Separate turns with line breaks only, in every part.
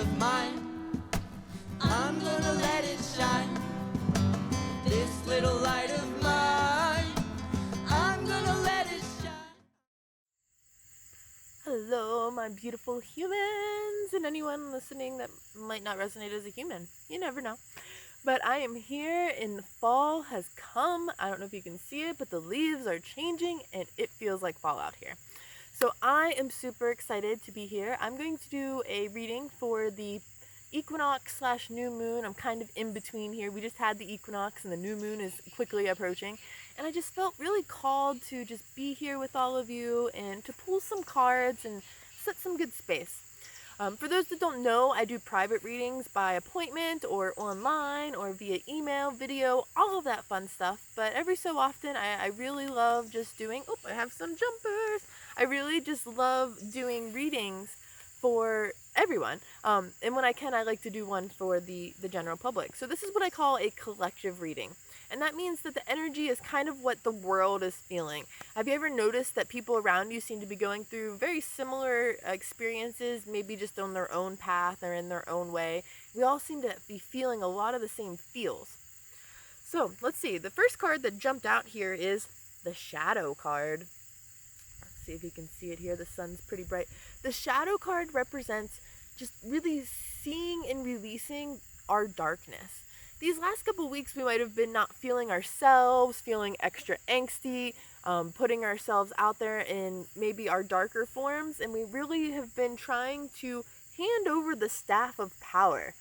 of mine, I'm gonna let it shine. This little light of mine, I'm gonna let it shine.
Hello, my beautiful humans, and anyone listening that might not resonate as a human. You never know. But I am here, and the fall has come. I don't know if you can see it, but the leaves are changing, and it feels like fall out here. So I am super excited to be here. I'm going to do a reading for the Equinox / new moon. I'm kind of in between here. We just had the equinox and the new moon is quickly approaching. And I just felt really called to just be here with all of you and to pull some cards and set some good space. For those that don't know, I do private readings by appointment or online or via email, video, all of that fun stuff. But every so often, I really love just doing, I have some jumpers. I really just love doing readings for everyone. And when I can, I like to do one for the general public. So this is what I call a collective reading. And that means that the energy is kind of what the world is feeling. Have you ever noticed that people around you seem to be going through very similar experiences, maybe just on their own path or in their own way? We all seem to be feeling a lot of the same feels. So let's see. The first card that jumped out here is the Shadow card. See if you can see it here. The sun's pretty bright. The Shadow card represents just really seeing and releasing our darkness. These last couple weeks we might have been not feeling ourselves, feeling extra angsty, putting ourselves out there in maybe our darker forms, and we really have been trying to hand over the staff of power,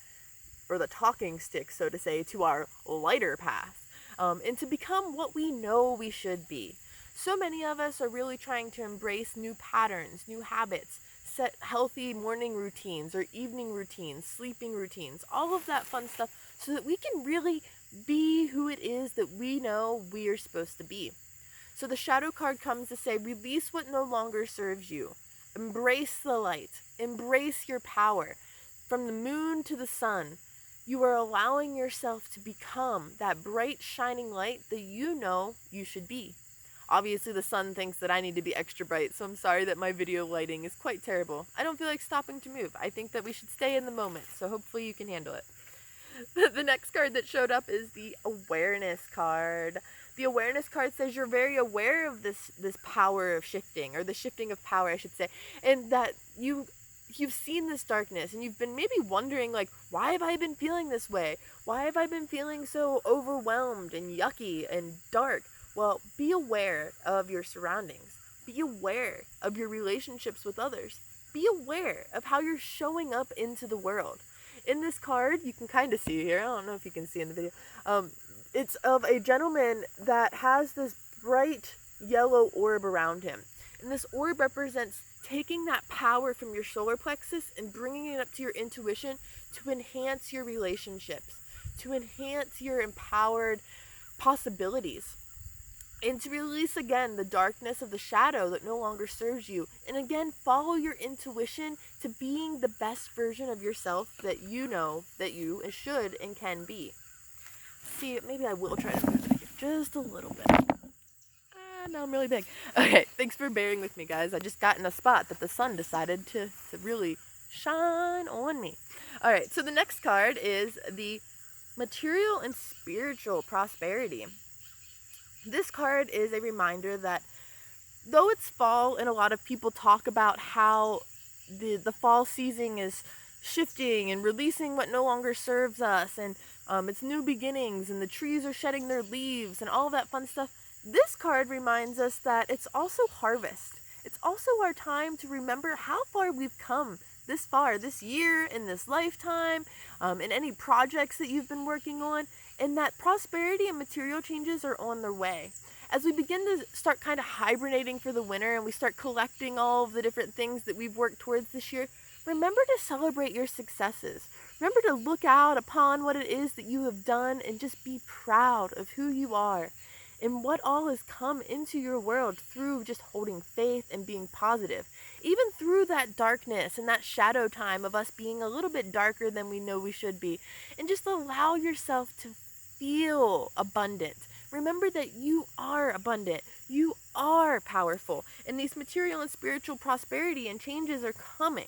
or the talking stick, so to say, to our lighter path, and to become what we know we should be. So many of us are really trying to embrace new patterns, new habits, set healthy morning routines or evening routines, sleeping routines, all of that fun stuff, so that we can really be who it is that we know we're supposed to be. So the Shadow card comes to say, release what no longer serves you. Embrace the light. Embrace your power. From the moon to the sun, you are allowing yourself to become that bright, shining light that you know you should be. Obviously, the sun thinks that I need to be extra bright, so I'm sorry that my video lighting is quite terrible. I don't feel like stopping to move. I think that we should stay in the moment, so hopefully you can handle it. The next card that showed up is the Awareness card. The Awareness card says you're very aware of this power of shifting, or the shifting of power, I should say, and that you've seen this darkness, and you've been maybe wondering, like, why have I been feeling this way? Why have I been feeling so overwhelmed and yucky and dark? Well, be aware of your surroundings. Be aware of your relationships with others. Be aware of how you're showing up into the world. In this card, you can kind of see here, I don't know if you can see in the video, it's of a gentleman that has this bright yellow orb around him. And this orb represents taking that power from your solar plexus and bringing it up to your intuition to enhance your relationships, to enhance your empowered possibilities, and to release again the darkness of the shadow that no longer serves you. And again, follow your intuition to being the best version of yourself that you know that you should and can be. See, maybe I will try to move it here just a little bit. Now I'm really big. Okay, thanks for bearing with me, guys. I just got in a spot that the sun decided to really shine on me. Alright, so the next card is the Material and Spiritual Prosperity. This card is a reminder that though it's fall and a lot of people talk about how the fall season is shifting and releasing what no longer serves us, and it's new beginnings and the trees are shedding their leaves and all that fun stuff, this card reminds us that it's also harvest. It's also our time to remember how far we've come this far, this year, in this lifetime, in any projects that you've been working on, and that prosperity and material changes are on their way. As we begin to start kind of hibernating for the winter and we start collecting all of the different things that we've worked towards this year, remember to celebrate your successes. Remember to look out upon what it is that you have done and just be proud of who you are and what all has come into your world through just holding faith and being positive. Even through that darkness and that shadow time of us being a little bit darker than we know we should be. And just allow yourself to feel abundant. Remember that you are abundant. You are powerful. And these material and spiritual prosperity and changes are coming.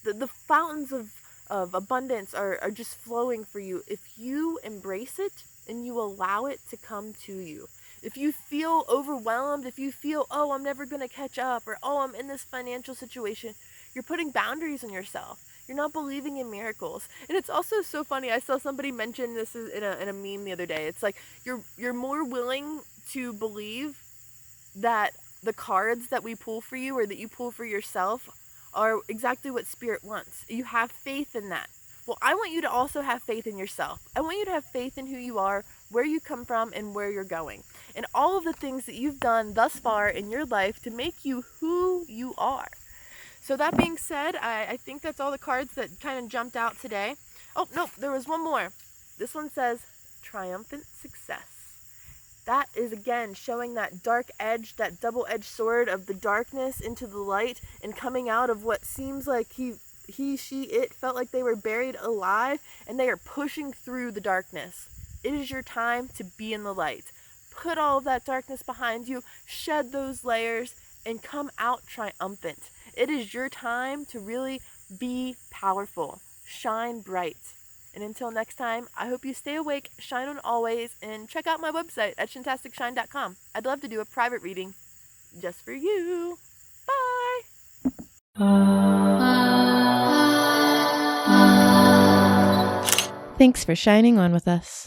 The fountains of of abundance are just flowing for you if you embrace it and you allow it to come to you. If you feel overwhelmed, if you feel, oh, I'm never going to catch up, or oh, I'm in this financial situation, you're putting boundaries on yourself. You're not believing in miracles. And it's also so funny. I saw somebody mention this in a meme the other day. It's like you're more willing to believe that the cards that we pull for you or that you pull for yourself are exactly what spirit wants. You have faith in that. Well, I want you to also have faith in yourself. I want you to have faith in who you are, where you come from, and where you're going. And all of the things that you've done thus far in your life to make you who you are. So that being said, I think that's all the cards that kind of jumped out today. Oh, no, there was one more. This one says triumphant success. That is again showing that dark edge, that double-edged sword of the darkness into the light and coming out of what seems like it felt like they were buried alive and they are pushing through the darkness. It is your time to be in the light. Put all of that darkness behind you, shed those layers, and come out triumphant. It is your time to really be powerful. Shine bright. And until next time, I hope you stay awake, shine on always, and check out my website at shantasticshine.com. I'd love to do a private reading just for you. Bye!
Thanks for shining on with us.